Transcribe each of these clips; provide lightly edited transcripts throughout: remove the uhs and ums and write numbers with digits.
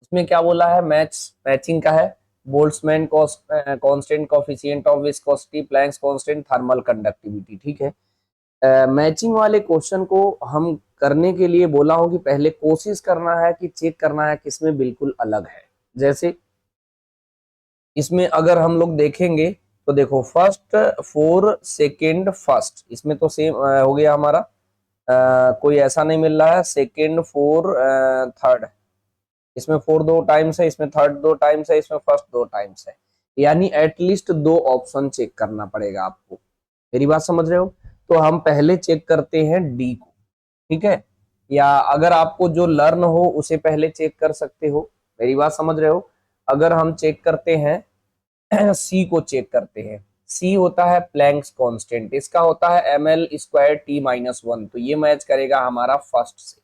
इसमें क्या बोला है, मैचिंग का है। Boltzmann constant, coefficient of viscosity, Planck's constant, thermal conductivity. ठीक है, मैचिंग वाले क्वेश्चन को हम करने के लिए बोला हो कि पहले कोशिश करना है कि चेक करना है किसमें बिल्कुल अलग है। जैसे इसमें अगर हम लोग देखेंगे तो देखो, फर्स्ट फोर सेकेंड फर्स्ट, इसमें तो सेम हो गया हमारा। कोई ऐसा नहीं मिल रहा है सेकेंड फोर थर्ड, इसमें फोर दो टाइम्स है, इसमें थर्ड दो टाइम्स है, इसमें फर्स्ट दो टाइम्स है। यानी एटलीस्ट दो ऑप्शन चेक करना पड़ेगा आपको। मेरी बात समझ रहे हो? तो हम पहले चेक करते हैं डी को। ठीक है, या अगर आपको जो लर्न हो उसे पहले चेक कर सकते हो। मेरी बात समझ रहे हो? अगर हम चेक करते हैं सी को चेक करते हैं। सी होता है प्लैंक्स कांस्टेंट, इसका होता है ml² t-1, तो ये मैच करेगा हमारा फर्स्ट से।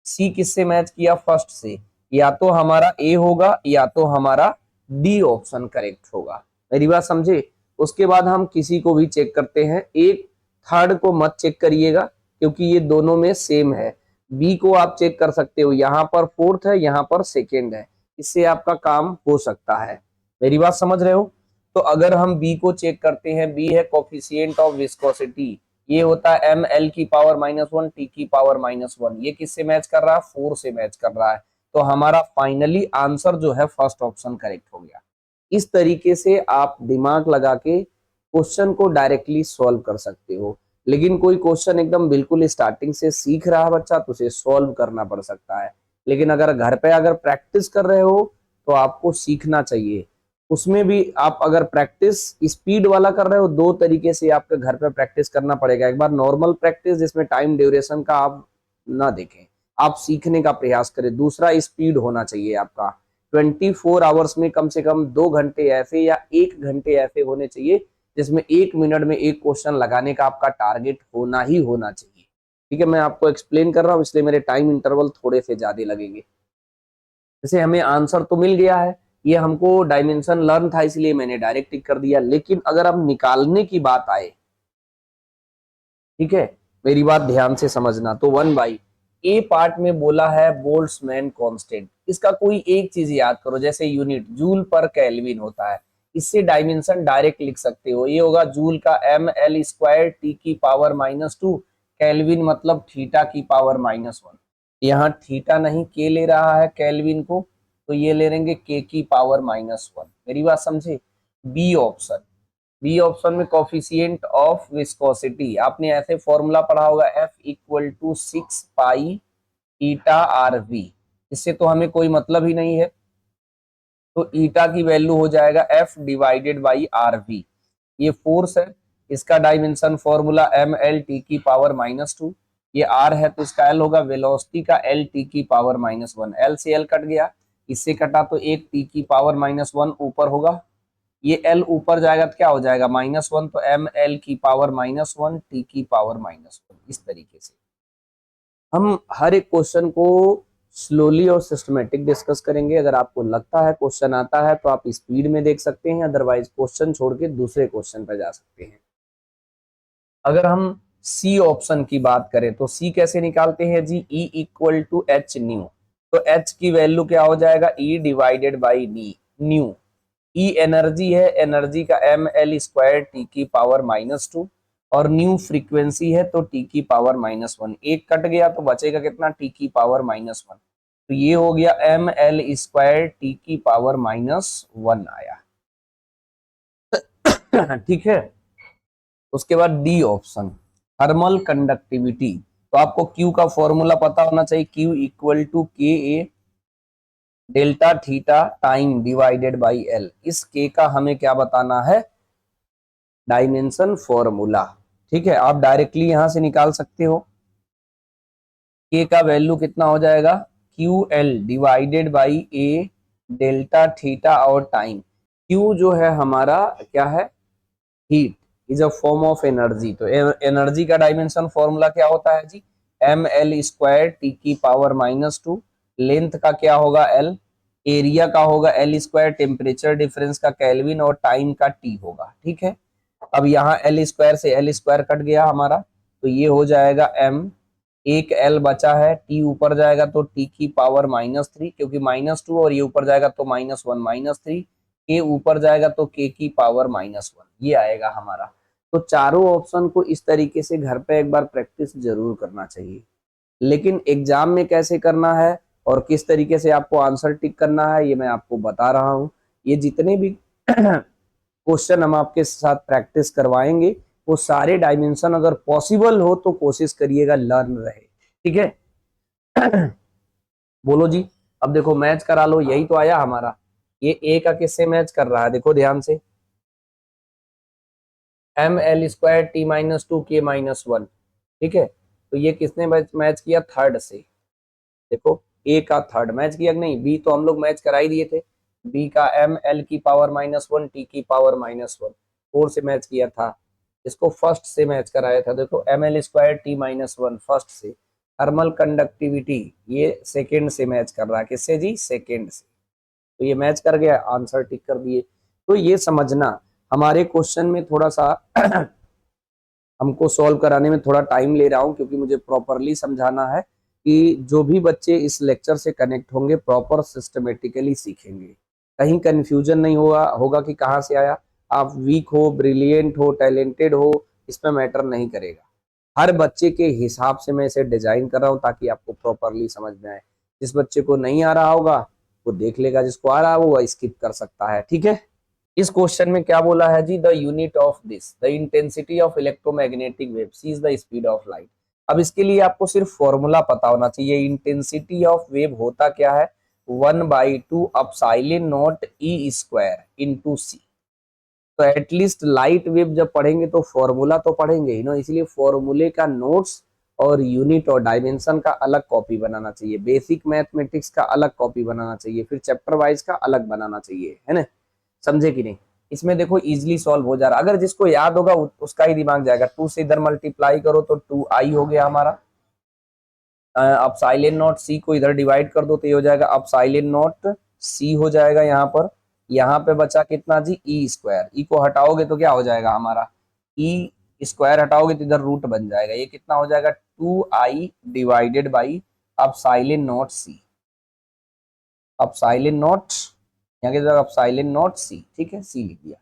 सी किससे मैच किया? फर्स्ट से। या तो हमारा ए होगा या तो हमारा डी ऑप्शन करेक्ट होगा। मेरी बात समझे? उसके बाद हम किसी को भी चेक करते हैं। एक थर्ड को मत चेक करिएगा क्योंकि ये दोनों में सेम है। बी को आप चेक कर सकते हो, यहाँ पर फोर्थ है, यहाँ पर सेकेंड है, इससे आपका काम हो सकता है। मेरी बात समझ रहे हो? तो अगर हम बी को चेक करते हैं, बी है कोफिशिएंट ऑफ विस्कोसिटी, ये होता है ml⁻⁻1 t⁻⁻1। ये किससे मैच कर रहा है? 4 से मैच कर रहा है। तो हमारा फाइनली आंसर जो है फर्स्ट ऑप्शन करेक्ट हो गया। इस तरीके से आप दिमाग लगा के क्वेश्चन को डायरेक्टली सॉल्व कर सकते हो। लेकिन कोई क्वेश्चन एकदम बिल्कुल स्टार्टिंग से सीख रहा है बच्चा तो उसे सॉल्व करना पड़ सकता है। लेकिन अगर घर पे अगर प्रैक्टिस कर रहे हो तो आपको सीखना चाहिए। उसमें भी आप अगर प्रैक्टिस स्पीड वाला कर रहे हो, दो तरीके से आपके घर पे प्रैक्टिस करना पड़ेगा। एक बार नॉर्मल प्रैक्टिस जिसमें टाइम ड्यूरेशन का आप ना देखें, आप सीखने का प्रयास करें। दूसरा स्पीड होना चाहिए आपका। 24 आवर्स में कम से कम 2 घंटे ऐसे या 1 घंटे ऐसे होने चाहिए जिसमें 1 मिनट में एक क्वेश्चन लगाने का आपका टारगेट होना ही होना चाहिए। ठीक है, मैं आपको एक्सप्लेन कर रहा हूँ इसलिए मेरे टाइम इंटरवल थोड़े से ज्यादा लगेंगे। जैसे हमें आंसर तो मिल गया है, ये हमको डायमेंशन लर्न था इसलिए मैंने डायरेक्ट टिक कर दिया। लेकिन अगर हम निकालने की बात आए, ठीक है, मेरी बात ध्यान से समझना, तो 1/, ए पार्ट में बोला है बोल्ट्जमैन कांस्टेंट। इसका कोई एक चीज याद करो, जैसे यूनिट जूल पर केल्विन होता है, इससे डायमेंशन डायरेक्ट लिख सकते हो। ये होगा जूल का ml²t⁻², केल्विन मतलब थीटा की पावर -1। यहाँ थीटा नहीं के ले रहा है केल्विन को, तो ये ले लेंगे के की पावर -1। मेरी बात समझे? बी ऑप्शन, बी ऑप्शन में कोफिशिएंट ऑफ विस्कोसिटी, आपने ऐसे फॉर्मूला पढ़ा होगा F = 6π∗RV। इससे तो हमें कोई मतलब ही नहीं है, तो ईटा की वैल्यू हो जाएगा F/RV। ये फोर्स है, इसका डायमेंशन फॉर्मूला ml⁻²। ये r है तो इसका l होगा, वेलोसिटी का l⁻1। l से l कट गया, इससे कटा तो एक t⁻1 ऊपर होगा। ये l ऊपर जाएगा तो क्या हो जाएगा? -1, तो ml⁻1 t⁻1। इस तरीके से हम हर एक क्वेश्चन को स्लोली और सिस्टमेटिक डिस्कस करेंगे। अगर आपको लगता है क्वेश्चन आता है तो आप स्पीड में देख सकते हैं, अदरवाइज क्वेश्चन छोड़ के दूसरे क्वेश्चन पर जा सकते हैं। अगर हम सी ऑप्शन की बात करें तो सी कैसे निकालते हैं जी? E = h new. तो h की वैल्यू क्या हो जाएगा? E/न्यू। ई एनर्जी है, एनर्जी का ml² t⁻², और न्यू फ्रीक्वेंसी है तो t⁻1। एक कट गया तो बचेगा कितना? t⁻1। तो ये हो गया ml² t⁻1 आया। ठीक है, उसके बाद डी ऑप्शन, थर्मल कंडक्टिविटी। तो आपको Q का फॉर्मूला पता होना चाहिए, Q = Ka delta theta time divided by L। इस K का हमें क्या बताना है? Dimension formula. ठीक है, आप डायरेक्टली यहां से निकाल सकते हो। K का वैल्यू कितना हो जाएगा? QL/A डेल्टा थीटा और टाइम। Q जो है हमारा क्या है? Heat is a form of energy. तो एनर्जी का डायमेंशन फॉर्मूला क्या होता है जी? ml² t⁻²। लेंथ का क्या होगा? L। एरिया का होगा L²। टेम्परेचर डिफरेंस का केल्विन, और टाइम का T होगा। ठीक है, अब यहाँ L² से L² कट गया हमारा, तो ये हो जाएगा m एक एल बचा है, टी ऊपर जाएगा तो टी की पावर -3, क्योंकि -2 और ये ऊपर जाएगा तो -1 -3, के ऊपर जाएगा तो के की पावर -1, ये आएगा हमारा। तो चारों ऑप्शन को इस तरीके से घर पे एक बार प्रैक्टिस जरूर करना चाहिए। लेकिन एग्जाम में कैसे करना है और किस तरीके से आपको आंसर टिक करना है ये मैं आपको बता रहा हूँ। ये जितने भी क्वेश्चन हम आपके साथ प्रैक्टिस करवाएंगे वो सारे डायमेंशन अगर पॉसिबल हो तो कोशिश करिएगा लर्न रहे, ठीक है। बोलो जी। अब देखो मैच करा लो, यही तो आया हमारा। ये ए का किससे मैच कर रहा है, देखो ध्यान से, ml² t-2 k-1, ठीक है। तो ये किसने मैच किया, थर्ड से। देखो ए का थर्ड मैच किया कि नहीं, बी तो हम लोग मैच करा ही दिए थे, बी का ml की पावर -1 t की पावर -1 फोर से मैच किया था। इसको फर्स्ट से मैच कराया था, देखो ml² t-1 फर्स्ट से। थर्मल कंडक्टिविटी ये सेकेंड से मैच कर रहा है, किससे जी, सेकेंड से। तो ये मैच कर गया, आंसर टिक कर दिए। तो ये समझना हमारे क्वेश्चन में थोड़ा सा हमको सॉल्व कराने में थोड़ा टाइम ले रहा हूँ, क्योंकि मुझे प्रॉपरली समझाना है कि जो भी बच्चे इस लेक्चर से कनेक्ट होंगे प्रॉपर सिस्टमेटिकली सीखेंगे, कहीं कंफ्यूजन नहीं होगा कि कहाँ से आया। आप वीक हो, ब्रिलियंट हो, टैलेंटेड हो, इसमें मैटर नहीं करेगा। हर बच्चे के हिसाब से मैं इसे डिजाइन कर रहा हूँ ताकि आपको प्रॉपरली समझ में आए। जिस बच्चे को नहीं आ रहा होगा वो देख लेगा, जिसको आ रहा होगा स्किप कर सकता है, ठीक है। इस क्वेश्चन में क्या बोला है जी, the unit of this, the intensity of electromagnetic wave, c is the speed of light. अब इसके लिए आपको सिर्फ फॉर्मूला पता होना चाहिए। इंटेंसिटी ऑफ वेव होता क्या है, 1/2 epsilon not E square into सी। तो एटलीस्ट लाइट वेव जब पढ़ेंगे तो फॉर्मूला तो पढ़ेंगे ही ना, इसलिए फॉर्मूले का नोट्स और यूनिट और डायमेंशन का अलग कॉपी बनाना चाहिए, बेसिक मैथमेटिक्स का अलग कॉपी बनाना चाहिए, फिर चैप्टर वाइज का अलग बनाना चाहिए, है ना, समझे कि नहीं। इसमें देखो इजीली सॉल्व हो जा रहा, अगर जिसको याद होगा उसका ही दिमाग जाएगा। 2 से इधर मल्टीप्लाई करो तो 2i हो गया हमारा। अब साइलेंट नॉट सी को इधर डिवाइड कर दो तो ये हो जाएगा अब साइलेंट नॉट सी हो जाएगा यहाँ पर। यहाँ पे बचा कितना जी, ई स्क्वायर। ई को हटाओगे तो क्या हो जाएगा हमारा, ई स्क्वायर हटाओगे तो इधर रूट बन जाएगा। ये कितना हो जाएगा, 2i डिवाइडेड बाई अब साइलेंट नॉट सी। अब साइलेंट नॉट यहाँ की जगह अब साइलेंट नॉट सी, ठीक है, सी लिख दिया।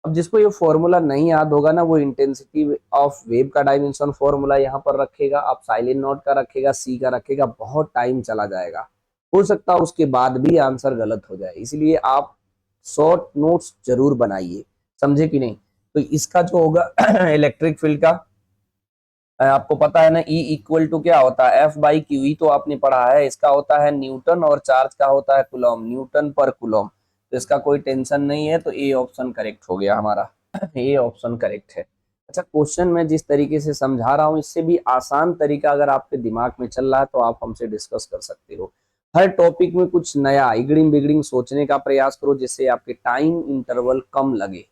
अब जिसको ये फॉर्मूला नहीं याद होगा ना वो इंटेंसिटी ऑफ वेव का डायमेंशन फॉर्मूला यहाँ पर रखेगा, आप साइलेंट नॉट का रखेगा, सी का रखेगा, बहुत टाइम चला जाएगा। हो सकता है उसके बाद भी आंसर गलत हो जाए, इसलिए आप शॉर्ट नोट्स जरूर बनाइए, समझे कि नहीं। तो इसका जो होगा इलेक्ट्रिक फील्ड का आपको पता है ना, E इक्वल टू क्या होता है, F/Q। ई तो आपने पढ़ा है, इसका होता है न्यूटन और चार्ज का होता है कूलम, न्यूटन पर कूलम। तो इसका कोई टेंशन नहीं है, तो ए ऑप्शन करेक्ट हो गया हमारा। ये ऑप्शन करेक्ट है। अच्छा, क्वेश्चन में जिस तरीके से समझा रहा हूँ इससे भी आसान तरीका अगर आपके दिमाग में चल रहा है तो आप हमसे डिस्कस कर सकते हो। हर टॉपिक में कुछ नया इगड़िंग बिगड़िंग सोचने का प्रयास करो, जिससे आपके टाइम इंटरवल कम लगे।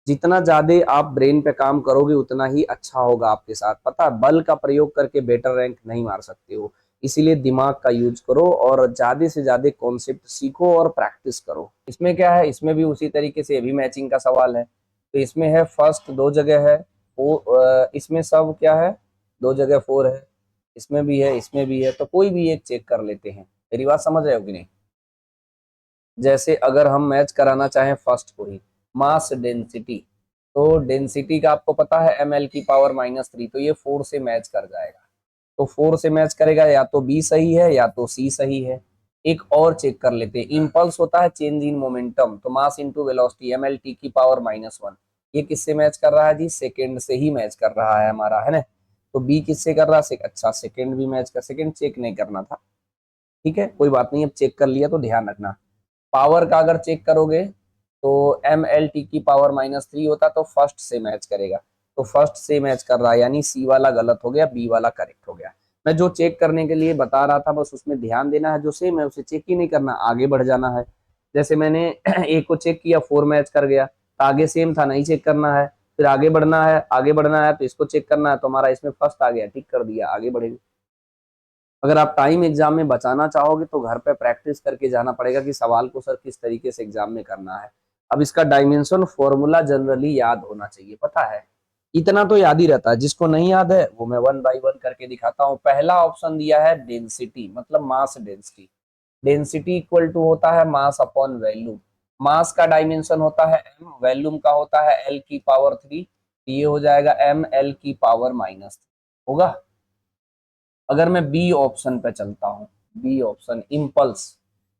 जितना ज्यादा आप ब्रेन पे काम करोगे उतना ही अच्छा होगा आपके साथ। पता है, बल का प्रयोग करके बेटर रैंक नहीं मार सकते हो, इसीलिए दिमाग का यूज करो और ज्यादा से ज्यादा कॉन्सेप्ट सीखो और प्रैक्टिस करो। इसमें क्या है, इसमें भी उसी तरीके से अभी मैचिंग का सवाल है। तो इसमें है फर्स्ट दो जगह है, इसमें सब क्या है, दो जगह 4 है, इसमें भी है, इसमें भी है, तो कोई भी एक चेक कर लेते हैं। मेरी बात समझ रहे हो कि नहीं। जैसे अगर हम मैच कराना चाहें फर्स्ट को ही, मास डेंसिटी, तो डेंसिटी का आपको पता है ml की पावर -3, तो ये 4 से मैच कर जाएगा। तो 4 से मैच करेगा, या तो बी सही है या तो सी सही है। एक और चेक कर लेते हैं, इम्पल्स होता है चेंज इन मोमेंटम, तो मास इनटू वेलोसिटी ml/t⁻⁻1, ये किससे मैच कर रहा है जी, सेकेंड से ही मैच कर रहा है हमारा, है ना। तो बी किससे कर रहा है, अच्छा सेकेंड भी मैच कर, सेकेंड चेक नहीं करना था, ठीक है कोई बात नहीं, अब चेक कर लिया तो ध्यान रखना। पावर का अगर चेक करोगे तो ml/t⁻³ होता तो फर्स्ट से मैच करेगा, तो फर्स्ट से मैच कर रहा है, यानी सी वाला गलत हो गया, बी वाला करेक्ट हो गया। मैं जो चेक करने के लिए बता रहा था बस उसमें ध्यान देना है, जो सेम है उसे चेक ही नहीं करना, आगे बढ़ जाना है। जैसे मैंने ए को चेक किया 4 मैच कर गया, तो आगे सेम था, नहीं चेक करना है, फिर आगे बढ़ना है, आगे बढ़ना है तो इसको चेक करना है, तो हमारा इसमें फर्स्ट आ गया, टिक कर दिया, आगे बढ़ेंगे। अगर आप टाइम एग्जाम में बचाना चाहोगे तो घर पे प्रैक्टिस करके जाना पड़ेगा कि सवाल को सर किस तरीके से एग्जाम में करना है। अब इसका डायमेंशन फॉर्मूला जनरली याद होना चाहिए, पता है इतना तो याद ही रहता है, जिसको नहीं याद है वो मैं वन बाय वन करके दिखाता हूँ। पहला ऑप्शन दिया है डेंसिटी, मतलब mass density. Density equal to होता है मास अपॉन वैल्यूम। मास का डायमेंशन होता है m, वैल्यूम का होता है l की पावर 3, ये हो जाएगा m l की पावर -3 होगा। अगर मैं बी ऑप्शन पे चलता हूँ, बी ऑप्शन इम्पल्स,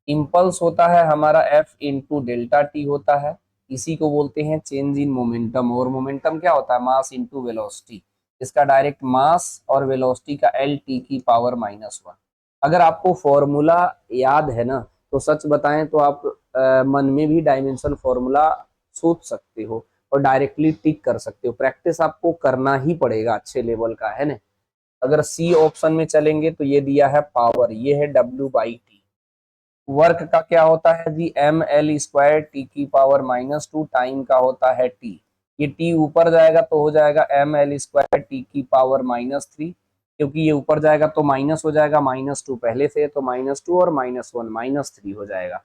इम्पल्स होता है हमारा F इंटू डेल्टा टी होता है, इसी को बोलते हैं चेंज इन मोमेंटम। और मोमेंटम क्या होता है, मास इंटू वेलोसिटी। इसका डायरेक्ट मास और वेलोसिटी का एल टी की पावर -1। अगर आपको फॉर्मूला याद है ना, तो सच बताएं तो आप मन में भी डायमेंशन फॉर्मूला सोच सकते हो और डायरेक्टली टिक कर सकते हो। प्रैक्टिस आपको करना ही पड़ेगा अच्छे लेवल का, है ना। अगर सी ऑप्शन में चलेंगे तो ये दिया है पावर, ये है W/T। वर्क का क्या होता है जी, ml² टी की पावर -2, टाइम का होता है t। ये t ऊपर जाएगा तो हो जाएगा ml² टी की पावर -3, क्योंकि ये ऊपर जाएगा तो माइनस हो जाएगा, -2 पहले से तो -2 और -1 -3 हो जाएगा।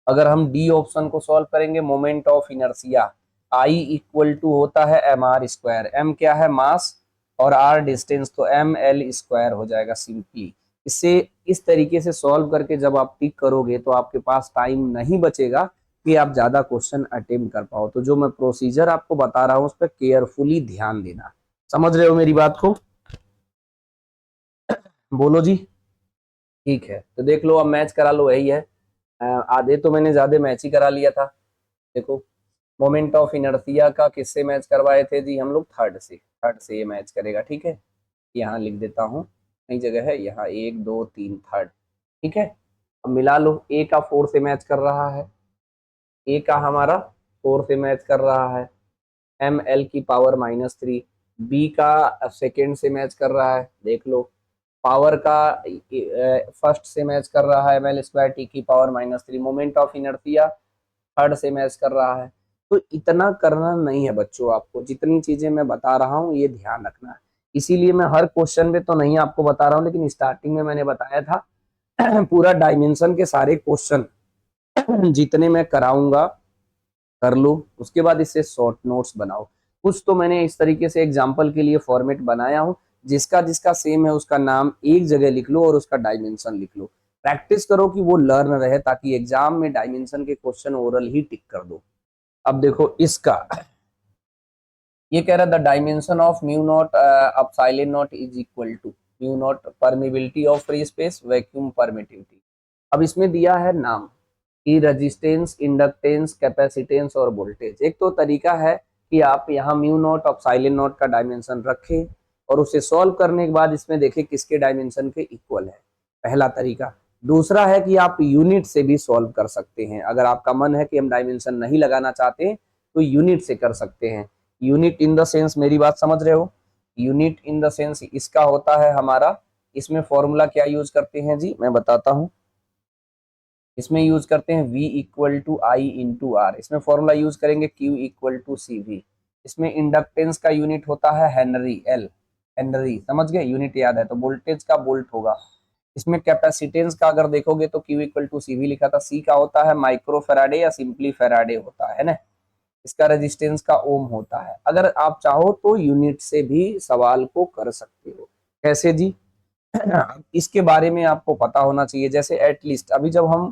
अगर हम डी ऑप्शन को सॉल्व करेंगे, moment of inertia I equal to होता है mr²। m क्या है, मास, और r डिस्टेंस, तो ml² हो जाएगा सिंपली। इससे इस तरीके से सॉल्व करके जब आप टिक करोगे तो आपके पास टाइम नहीं बचेगा कि आप ज्यादा क्वेश्चन अटेम्प्ट कर पाओ। तो जो मैं प्रोसीजर आपको बता रहा हूँ उस पर केयरफुली ध्यान देना। समझ रहे हो मेरी बात को, बोलो जी। ठीक है, तो देख लो, अब मैच करा लो, यही है। आधे तो मैंने ज्यादा मैच ही करा लिया था। देखो, मोमेंट ऑफ इनर्शिया का किससे मैच करवाए थे जी हम लोग, थर्ड से ये मैच करेगा। ठीक है, यहाँ लिख देता हूँ, नई जगह है यहाँ, 1 2 3 थर्ड। ठीक है, अब मिला लो, ए का 4 से मैच कर रहा है, ए का हमारा 4 से मैच कर रहा है, ml की पावर -3। बी का सेकेंड से मैच कर रहा है, देख लो। पावर का फर्स्ट से मैच कर रहा है, ml² टी की power -3। Moment of inertia third से मैच कर रहा है। तो इतना करना नहीं है बच्चों, आपको जितनी चीजें मैं बता रहा हूँ ये ध्यान रखना है। इसीलिए मैं हर क्वेश्चन में तो नहीं आपको बता रहा हूँ, लेकिन स्टार्टिंग में मैंने बताया था पूरा डायमेंशन के सारे क्वेश्चन जितने मैं कराऊंगा कर लो, उसके बाद इससे शॉर्ट नोट्स बनाओ। कुछ तो मैंने इस तरीके से एग्जाम्पल के लिए फॉर्मेट बनाया हूँ, जिसका जिसका सेम है उसका नाम एक जगह लिख लो और उसका डायमेंशन लिख लो। प्रैक्टिस करो कि वो लर्न रहे, ताकि एग्जाम में डायमेंशन के क्वेश्चन ओरल ही टिक कर दो। अब देखो इसका, ये कह रहा the dimension of mu naught epsilon naught is equal to mu naught permeability of free space, vacuum permittivity. अब इसमें दिया है नाम कि रेजिस्टेंस, इंडक्टेंस, कैपेसिटेंस और वोल्टेज। एक तो तरीका है कि आप यहाँ म्यू नॉट एप्सिलॉन नॉट का डायमेंशन रखें और उसे सॉल्व करने के बाद इसमें देखें किसके डायमेंशन के इक्वल है, पहला तरीका। दूसरा है कि आप यूनिट से भी सॉल्व कर सकते हैं। अगर आपका मन है कि हम डायमेंशन नहीं लगाना चाहते तो यूनिट से कर सकते हैं। यूनिट इन द सेंस, मेरी बात समझ रहे हो, यूनिट इन द सेंस इसका होता है हमारा, इसमें फॉर्मूला क्या यूज करते हैं जी मैं बताता हूं। इसमें यूज करते हैं V equal to I into R. इसमें फॉर्मूला यूज करेंगे Q इक्वल टू CV। इसमें इंडक्टेंस का यूनिट होता है हेनरी, L हेनरी, समझ गए, यूनिट याद है तो वोल्टेज का वोल्ट होगा। इसमें कैपेसिटेंस का अगर देखोगे तो Q इक्वल टू CV लिखा था, C का होता है माइक्रो फैराडे या सिंपली फैराडे होता है ना। इसका रेजिस्टेंस का ओम होता है। अगर आप चाहो तो यूनिट से भी सवाल को कर सकते हो। कैसे जी, इसके बारे में आपको पता होना चाहिए। जैसे एटलीस्ट अभी जब हम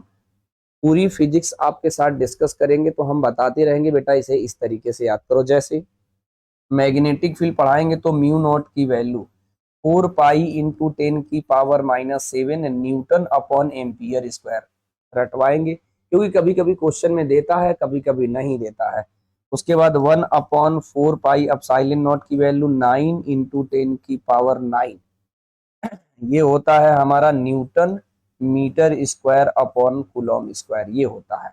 पूरी फिजिक्स आपके साथ डिस्कस करेंगे तो हम बताते रहेंगे बेटा इसे इस तरीके से याद करो। जैसे मैग्नेटिक फील्ड पढ़ाएंगे तो म्यू नॉट की value 4 pi into 10⁻⁷ newton upon ampere square रटवाएंगे, क्योंकि कभी कभी क्वेश्चन में देता है, कभी कभी नहीं देता है। उसके बाद 1/4 पाई एप्सिलॉन नॉट की वैल्यू 9 × 10⁻⁹ ये होता है हमारा newton metre square upon coulomb square, ये होता है।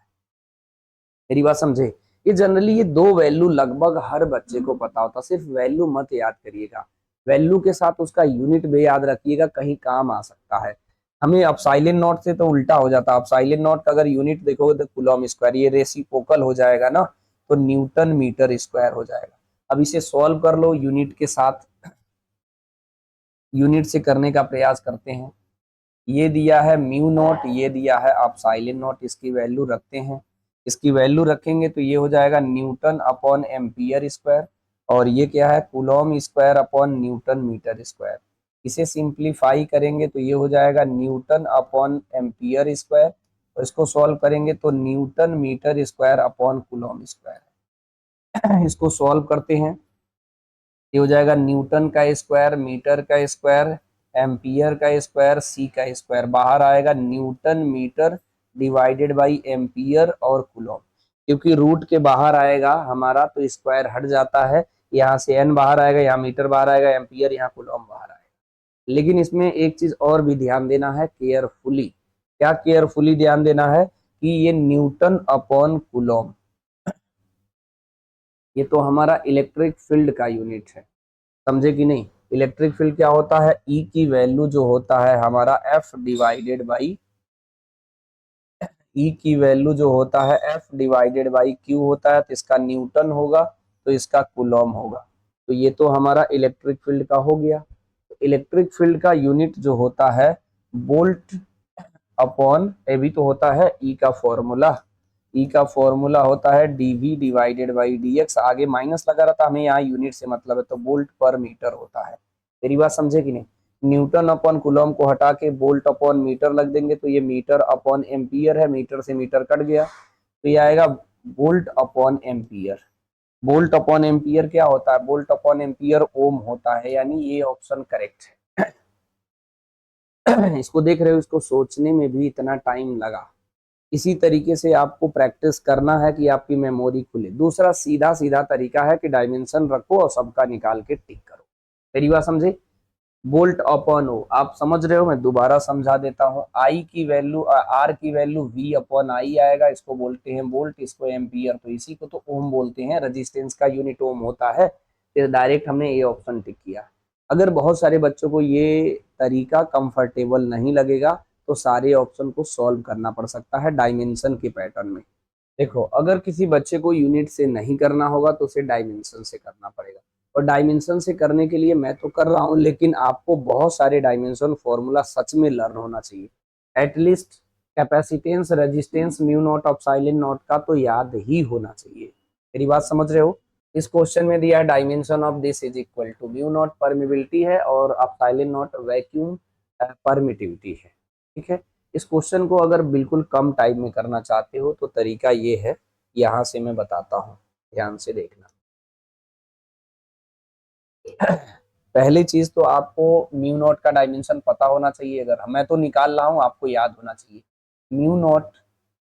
मेरी बात समझे, ये जनरली ये दो वैल्यू लगभग हर बच्चे को पता होता, सिर्फ वैल्यू मत याद करिएगा, वैल्यू के साथ उसका यूनिट भी याद रखिएगा, कहीं काम आ सकता है। हमें एप्सिलॉन नॉट से तो उल्टा हो जाता, एप्सिलॉन नॉट का अगर यूनिट देखोगे तो कूलॉम स्क्वायर, ये रेसिप्रोकल हो जाएगा ना, तो न्यूटन मीटर स्क्वायर हो जाएगा। अब इसे सॉल्व कर लो यूनिट के साथ, यूनिट से करने का प्रयास करते हैं। ये दिया है म्यू नॉट, ये दिया है एप्सिलॉन नॉट, इसकी वैल्यू रखते हैं। इसकी वैल्यू रखेंगे तो ये हो जाएगा न्यूटन अपॉन एम्पियर स्क्वायर। और ये क्या है, coulomb square upon newton metre square. इसे सिंप्लीफाई करेंगे तो ये हो जाएगा न्यूटन अपॉन एम्पियर स्क्वायर, और इसको सॉल्व करेंगे तो newton metre square upon coulomb square. इसको सॉल्व करते हैं, ये हो जाएगा न्यूटन का स्क्वायर, मीटर का स्क्वायर, एम्पियर का स्क्वायर, सी का स्क्वायर। बाहर आएगा newton metre divided by ampere और कूलॉम। क्योंकि रूट के बाहर आएगा हमारा तो स्क्वायर हट जाता है, यहाँ से एन बाहर आएगा, यहाँ मीटर बाहर आएगा, एम्पियर, यहाँ कूलॉम बाहर आएगा। लेकिन इसमें एक चीज और भी ध्यान देना है केयरफुली। क्या केयरफुली ध्यान देना है कि ये न्यूटन अपॉन कूलॉम, ये तो हमारा इलेक्ट्रिक फील्ड का यूनिट है, समझे कि नहीं। इलेक्ट्रिक फील्ड क्या होता है, ई की वैल्यू जो होता है हमारा एफ डिवाइडेड बाई, ई की वैल्यू जो होता है एफ डिवाइडेड बाई क्यू होता है, तो इसका न्यूटन होगा तो इसका कूलॉम होगा। तो ये तो हमारा इलेक्ट्रिक फील्ड का हो गया। तो इलेक्ट्रिक फील्ड का यूनिट जो होता है वोल्ट अपॉन, ये भी तो होता है ई का फॉर्मूला, ई का फॉर्मूला होता है डीवी डिवाइडेड बाई डीएक्स। आगे माइनस लगा रहता, हमें यहाँ यूनिट से मतलब है, तो वोल्ट पर मीटर होता है। मेरी बात समझे कि नहीं। न्यूटन अपॉन कूलॉम को हटा के वोल्ट अपॉन मीटर लग देंगे, तो ये मीटर अपॉन एम्पियर है, मीटर से मीटर कट गया, तो ये आएगा volt upon ampere. Volt upon ampere क्या होता है, वोल्ट अपॉन एम्पियर ओम होता है, यानी ये ऑप्शन करेक्ट है। इसको देख रहे हो, इसको सोचने में भी इतना टाइम लगा। इसी तरीके से आपको प्रैक्टिस करना है कि आपकी मेमोरी खुले। दूसरा सीधा सीधा तरीका है कि डायमेंशन रखो और सबका निकाल के टिक करो। मेरी बात समझे। वोल्ट अपॉन ओ आप समझ रहे हो, मैं दोबारा समझा देता हूँ। आई की वैल्यू, आर की वैल्यू वी अपॉन आई आएगा, इसको बोलते हैं वोल्ट, इसको एम्पियर, तो इसी को तो ओम बोलते हैं। रेजिस्टेंस का यूनिट ओम होता है। फिर डायरेक्ट हमने ये ऑप्शन टिक किया। अगर बहुत सारे बच्चों को ये तरीका कंफर्टेबल नहीं लगेगा तो सारे ऑप्शन को सॉल्व करना पड़ सकता है डायमेंशन के पैटर्न में। देखो, अगर किसी बच्चे को यूनिट से नहीं करना होगा तो उसे डायमेंशन से करना पड़ेगा। और डायमेंशन से करने के लिए मैं तो कर रहा हूँ, लेकिन आपको बहुत सारे डायमेंशन फॉर्मूला सच में लर्न होना चाहिए। At least capacitance, resistance, mu naught, epsilon not का तो याद ही होना चाहिए। मेरी बात समझ रहे हो। इस क्वेश्चन में दिया है dimension of this is equal to mu naught permeability है और अपसाइलन नॉट वैक्यूम परमिटिविटी है। ठीक है। इस क्वेश्चन को अगर बिल्कुल कम टाइम में करना चाहते हो तो तरीका ये है, यहाँ से मैं बताता हूँ, ध्यान से देखना। पहली चीज तो आपको म्यू नॉट का डायमेंशन पता होना चाहिए। अगर मैं तो निकाल रहा हूँ, आपको याद होना चाहिए। म्यू नॉट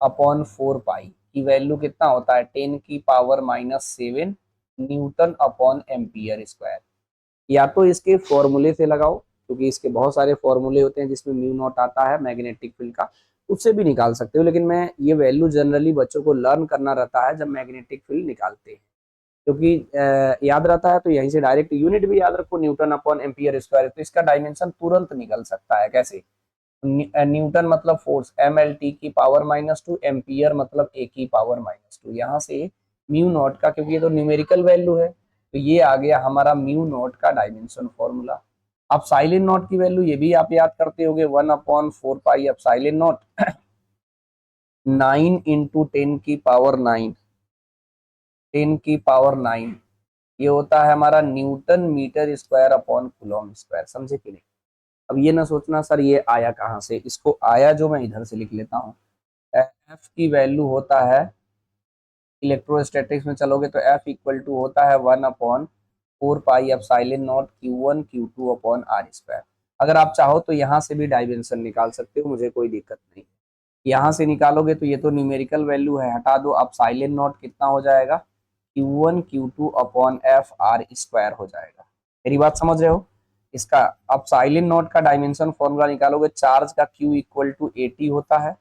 अपॉन 4 पाई की वैल्यू कितना होता है, 10⁻⁻7 न्यूटन अपॉन एम्पियर स्क्वायर। या तो इसके फॉर्मूले से लगाओ, क्योंकि इसके बहुत सारे फॉर्मूले होते हैं जिसमें म्यू नॉट आता है मैग्नेटिक फील्ड का, उससे भी निकाल सकते हो। लेकिन मैं ये वैल्यू जनरली बच्चों को लर्न करना रहता है जब मैग्नेटिक फील्ड निकालते हैं, क्योंकि याद रहता है। तो यहीं से डायरेक्ट यूनिट भी याद रखो, न्यूटन अपॉन एम्पियर स्क्वायर, तो इसका डायमेंशन तुरंत निकल सकता है। कैसे, न्यूटन मतलब फोर्स, m l t की पावर -2, एम्पियर मतलब a की पावर -2। यहाँ से म्यू नॉट का, क्योंकि ये तो न्यूमेरिकल वैल्यू है, तो ये आ गया हमारा म्यू नॉट का डायमेंशन फॉर्मूला। अब साइलिन नॉट की वैल्यू ये भी आप याद करते होगे, 1/4 पाई अब साइलिन नॉट 9 इंटू 10⁻⁹, 10⁻⁹, ये होता है हमारा newton metre square upon coulomb square. समझे कि नहीं। अब ये ना सोचना सर ये आया कहाँ से, इसको आया जो मैं इधर से लिख लेता हूँ। एफ की वैल्यू होता है, इलेक्ट्रोस्टैटिक्स में चलोगे तो एफ इक्वल टू होता है 1/4 pi epsilon naught Q1 Q2 upon R square. अगर आप चाहो तो यहाँ से भी डायमेंशन निकाल सकते हो, मुझे कोई दिक्कत नहीं। यहाँ से निकालोगे तो ये तो न्यूमेरिकल वैल्यू है, हटा दो, अब साइलेंट नॉट कितना हो जाएगा, Q1 Q2 upon F R square हो जाएगा। मेरी बात समझ रहे हो। इसका अब साइलेंट नॉट का डायमेंशन फॉर्मूला निकालोगे, चार्ज का Q इक्वल टू AT होता है,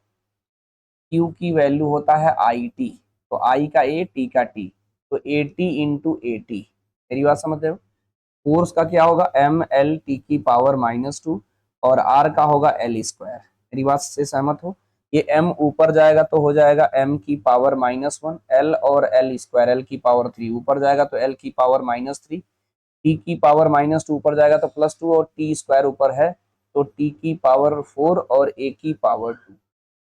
Q की वैल्यू होता है IT, तो I का A, T का T, तो AT इंटू AT। मेरी बात समझ रहे हो। फोर्स का क्या होगा, ML T की पावर -2 और R का होगा L स्क्वायर। मेरी बात से सहमत हो। ये M ऊपर जाएगा तो हो जाएगा M की पावर-1, L और L स्क्वायर, L की पावर 3 ऊपर जाएगा तो L की पावर -3, T की पावर -2 ऊपर जाएगा तो +2 और T स्क्वायर ऊपर है तो T की पावर 4 और A की पावर 2।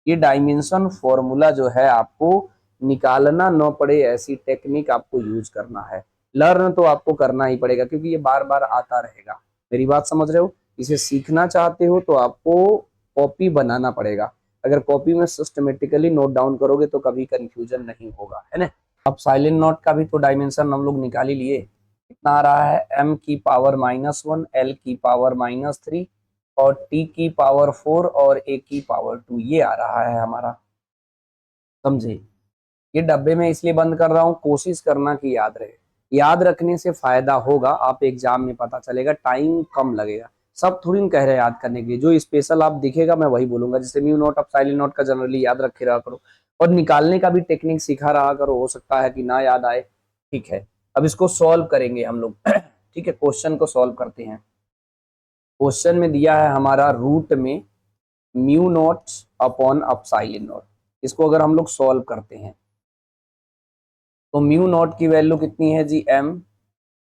ये डायमेंशन फॉर्मूला जो है आपको निकालना न पड़े ऐसी टेक्निक आपको यूज करना है। लर्न तो आपको करना ही पड़ेगा क्योंकि ये बार बार आता रहेगा। मेरी बात समझ रहे हो? इसे सीखना चाहते हो तो आपको कॉपी बनाना पड़ेगा। अगर कॉपी में सिस्टमेटिकली नोट डाउन करोगे तो कभी कंफ्यूजन नहीं होगा, है ना। अब साइलेंट नोट का भी तो डायमेंशन हम लोग निकाल ही लिए। कितना आ रहा है? m की पावर -1, l की पावर -3 और t की पावर 4 और a की पावर 2, ये आ रहा है हमारा। समझे? ये डब्बे में इसलिए बंद कर रहा हूँ, कोशिश करना कि याद रहे। याद रखने से फायदा होगा, आप एग्जाम में पता चलेगा, टाइम कम लगेगा। सब थोड़ी ना कह रहे याद करने के लिए, जो स्पेशल आप दिखेगा मैं वही बोलूंगा। जैसे म्यू नोट, आप साइलेंट नोट का जनरली याद रखे रहा करो और निकालने का भी टेक्निक सिखा रहा करो, हो सकता है कि ना याद आए। ठीक है, अब इसको सॉल्व करेंगे हम लोग। ठीक है, क्वेश्चन को सॉल्व करते हैं। क्वेश्चन में दिया है हमारा रूट में mu naught upon epsilon note. इसको अगर हम लोग सॉल्व करते हैं तो म्यू नॉट की वैल्यू कितनी है जी? m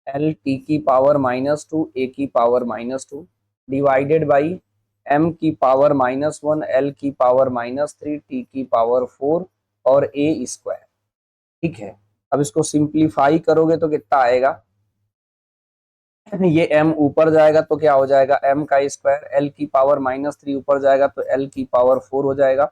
l t की पावर -2 a की पावर -2 डिवाइडेड बाई m की पावर -1 l की पावर -3 t की पावर 4 और a स्क्वायर। ठीक है, अब इसको सिंप्लीफाई करोगे तो कितना आएगा? ये m ऊपर जाएगा तो क्या हो जाएगा? m का स्क्वायर। l की पावर -3 ऊपर जाएगा तो l की पावर 4 हो जाएगा।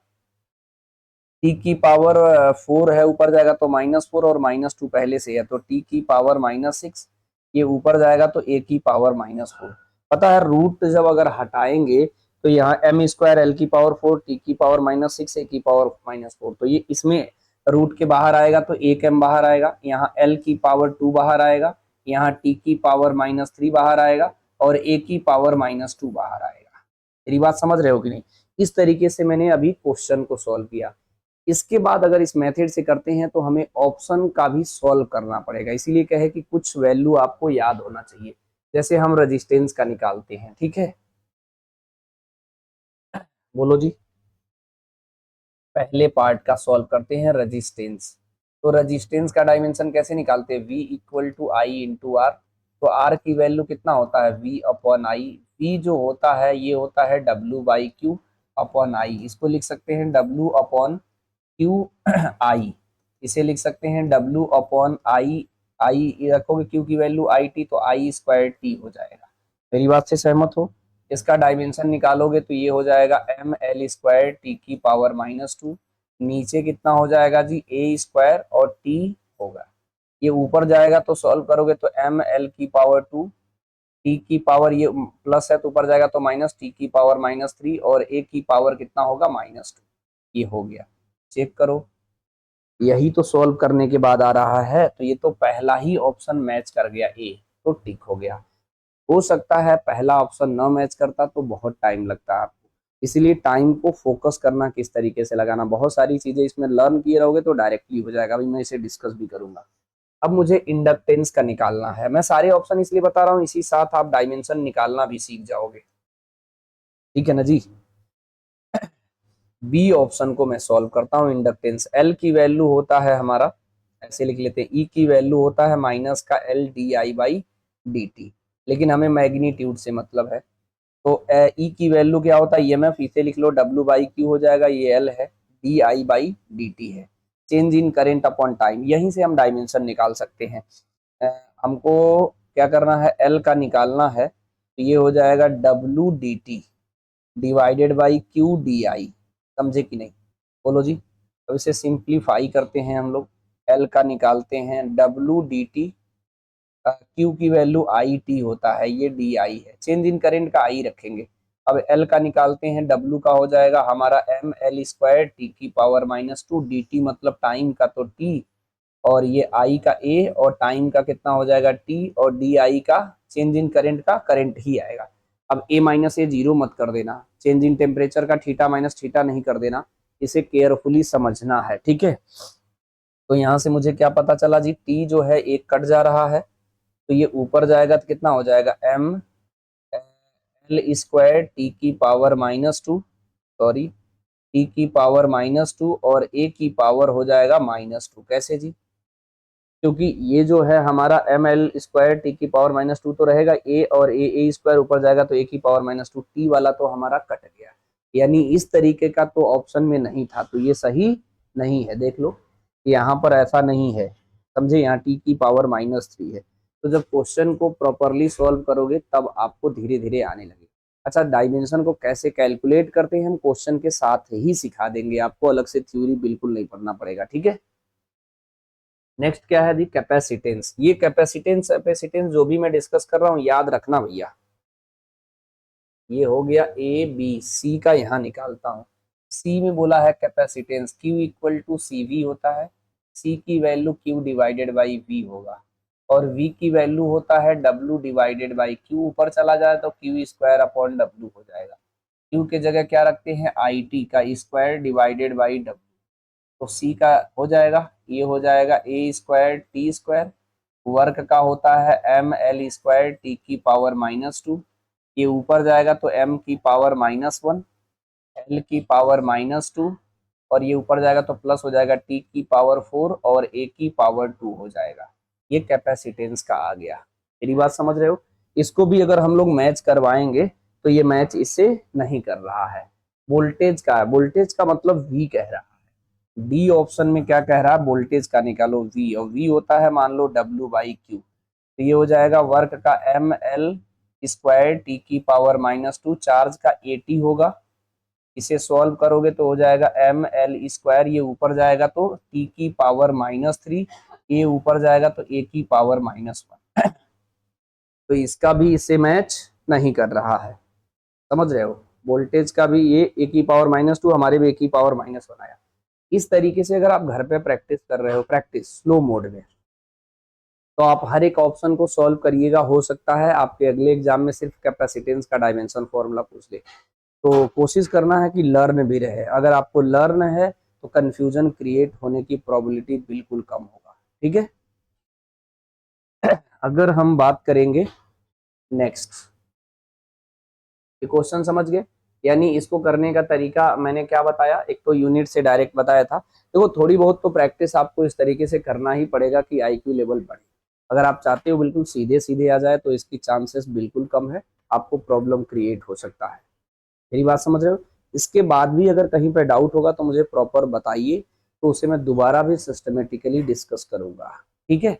टी की पावर 4 है, ऊपर जाएगा तो -4 और -2 पहले से है तो टी की पावर -6, ये ऊपर जाएगा तो ए की पावर -4। पता है रूट जब अगर हटाएंगे तो यहाँ एम स्क्वायर एल की पावर 4 टी की पावर -6 ए की पावर -4, तो ये इसमें रूट के बाहर आएगा तो एक एम बाहर आएगा, यहाँ एल की पावर 2 बाहर आएगा, यहाँ टी की पावर -3 बाहर आएगा और ए की पावर -2 बाहर आएगा। मेरी बात समझ रहे हो कि नहीं? इस तरीके से मैंने अभी क्वेश्चन को सॉल्व किया। इसके बाद अगर इस मेथड से करते हैं तो हमें ऑप्शन का भी सॉल्व करना पड़ेगा, इसीलिए कहे कि कुछ वैल्यू आपको याद होना चाहिए। जैसे हम रेजिस्टेंस का निकालते हैं, ठीक है, बोलो जी। पहले पार्ट का सॉल्व करते हैं, रेजिस्टेंस। तो रेजिस्टेंस का डायमेंशन कैसे निकालते हैं? V equal to I into R. तो आर की वैल्यू कितना होता है? V upon I. V जो होता है ये होता है W by Q upon I. इसको लिख सकते हैं W अपॉन क्यू आई। इसे लिख सकते हैं W अपॉन आई। आई रखोगे क्यू की वैल्यू आई टी तो आई स्क्वायर टी हो जाएगा। मेरी बात से सहमत हो? इसका डायमेंशन निकालोगे तो ये हो जाएगा एम एल स्क्वायर टी की पावर -2। नीचे कितना हो जाएगा जी? ए स्क्वायर और टी होगा। ये ऊपर जाएगा तो सॉल्व करोगे तो एम एल की पावर 2, टी की पावर ये प्लस है तो ऊपर जाएगा तो माइनस, टी की पावर -3 और ए की पावर कितना होगा? -2। ये हो गया, चेक करो। यही तो सॉल्व करने के बाद आ रहा है, तो ये तो पहला ही ऑप्शन मैच कर गया, ए, तो टिक हो गया। हो सकता है पहला ऑप्शन न मैच करता तो बहुत टाइम लगता आपको, इसीलिए टाइम को फोकस करना, किस तरीके से लगाना, बहुत सारी चीजें इसमें लर्न किए रहोगे तो डायरेक्टली हो जाएगा। अभी मैं इसे डिस्कस भी करूंगा। अब मुझे इंडक्टेंस का निकालना है। मैं सारे ऑप्शन इसलिए बता रहा हूँ, इसी साथ आप डायमेंशन निकालना भी सीख जाओगे। ठीक है ना जी। बी ऑप्शन को मैं सॉल्व करता हूँ। इंडक्टेंस एल की वैल्यू होता है हमारा, ऐसे लिख लेते हैं, ई की वैल्यू होता है माइनस का L D I by D T, लेकिन हमें मैग्नीट्यूड से मतलब है। तो ई की वैल्यू क्या होता है? ईएमएफ, इसे लिख लो डब्ल्यू बाई क्यू हो जाएगा, ये एल है, D I by D T है, change in current upon time. यहीं से हम डायमेंशन निकाल सकते हैं। अ, हमको क्या करना है? एल का निकालना है, तो ये हो जाएगा W D T divided by Q D I. समझे कि नहीं? बोलो जी। अब इसे सिंप्लीफाई करते हैं हम लोग। एल का निकालते हैं डब्ल्यू डी टी, क्यू की वैल्यू आई टी होता है, ये डी आई है, चेंज इन करेंट का आई रखेंगे। अब एल का निकालते हैं, डब्ल्यू का हो जाएगा हमारा एम एल स्क्वायर टी की पावर -2, डी टी मतलब टाइम का तो टी, और ये आई का ए और टाइम का कितना हो जाएगा? टी, और डी आई का चेंज इन करेंट का करंट ही आएगा। अब ए माइनस ए जीरो मत कर देना, चेंज इन टेम्परेचर का थीटा माइनस थीटा नहीं कर देना, इसे केयरफुली समझना है, ठीक है। तो यहाँ से मुझे क्या पता चला जी? टी जो है एक कट जा रहा है तो ये ऊपर जाएगा तो कितना हो जाएगा? एम एल स्क्वायर टी की पावर -2, सॉरी, टी की पावर -2 और ए की पावर हो जाएगा -2। कैसे जी? क्योंकि ये जो है हमारा एम एल स्क्वायर टी की पावर -2 तो रहेगा, ए और ए स्क्वायर ऊपर जाएगा तो ए की पावर -2, टी वाला तो हमारा कट गया, यानी इस तरीके का तो ऑप्शन में नहीं था, तो ये सही नहीं है। देख लो यहाँ पर ऐसा नहीं है। समझे, यहाँ टी की पावर -3 है। तो जब क्वेश्चन को प्रॉपरली सॉल्व करोगे तब आपको धीरे धीरे आने लगेगा। अच्छा, डायमेंशन को कैसे कैलकुलेट करते हैं हम क्वेश्चन के साथ ही सिखा देंगे, आपको अलग से थ्योरी बिल्कुल नहीं पढ़ना पड़ेगा, ठीक है। नेक्स्ट क्या है दी, कैपेसिटेंस। ये कैपेसिटेंस कैपेसिटेंस जो भी मैं डिस्कस कर रहा हूँ याद रखना भैया। ये हो गया ए बी सी का, यहाँ निकालता हूँ। सी में बोला है capacitance Q equal to C V होता है। सी की value Q divided by V होगा, और V की वैल्यू होता है W डिवाइडेड बाई Q। ऊपर चला जाए तो Q स्क्वायर अपॉन W हो जाएगा। Q के जगह क्या रखते हैं, IT का स्क्वायर डिवाइडेड बाई W। तो C का हो जाएगा, ये हो जाएगा A square T square. Work का होता है ML स्क्वायर टी की पावर -2। ये ऊपर जाएगा तो m की पावर -1, l की पावर -2, और ये ऊपर जाएगा तो प्लस हो जाएगा t की पावर 4 और a की पावर 2 हो जाएगा। ये कैपेसिटेंस का आ गया। मेरी बात समझ रहे हो। इसको भी अगर हम लोग मैच करवाएंगे तो ये मैच इससे नहीं कर रहा है। वोल्टेज का है, वोल्टेज का मतलब V कह रहा है। डी ऑप्शन में क्या कह रहा है, वोल्टेज का निकालो V, और V होता है मान लो W/Q। तो ये हो जाएगा वर्क का ML स्क्वायर टी की पावर -2, चार्ज का AT होगा। इसे सॉल्व करोगे तो हो जाएगा ML स्क्वायर, ये ऊपर जाएगा तो टी की पावर -3, ये ऊपर जाएगा तो A की पावर -1। तो इसका भी इससे मैच नहीं कर रहा है, समझ रहे हो। वोल्टेज का भी ये A की पावर -2, हमारे भी A की पावर -1 आया। इस तरीके से अगर आप घर पे प्रैक्टिस कर रहे हो, प्रैक्टिस स्लो मोड में, तो आप हर एक ऑप्शन को सॉल्व करिएगा। हो सकता है आपके अगले एग्जाम में सिर्फ कैपेसिटेंस का डायमेंशन फॉर्मूला पूछ ले। तो कोशिश करना है कि लर्न भी रहे। अगर आपको लर्न है तो कंफ्यूजन क्रिएट होने की प्रोबेबिलिटी बिल्कुल कम होगा, ठीक है। अगर हम बात करेंगे नेक्स्ट, ये क्वेश्चन समझ गए, यानी इसको करने का तरीका मैंने क्या बताया, एक तो यूनिट से डायरेक्ट बताया था। देखो थोड़ी बहुत तो प्रैक्टिस आपको इस तरीके से करना ही पड़ेगा कि IQ लेवल बढ़े। अगर आप चाहते हो बिल्कुल सीधे सीधे आ जाए तो इसकी चांसेस बिल्कुल कम है, आपको प्रॉब्लम क्रिएट हो सकता है। मेरी बात समझ रहे हो। इसके बाद भी अगर कहीं पर डाउट होगा तो मुझे प्रॉपर बताइए, तो उसे मैं दोबारा भी सिस्टमेटिकली डिस्कस करूंगा, ठीक है।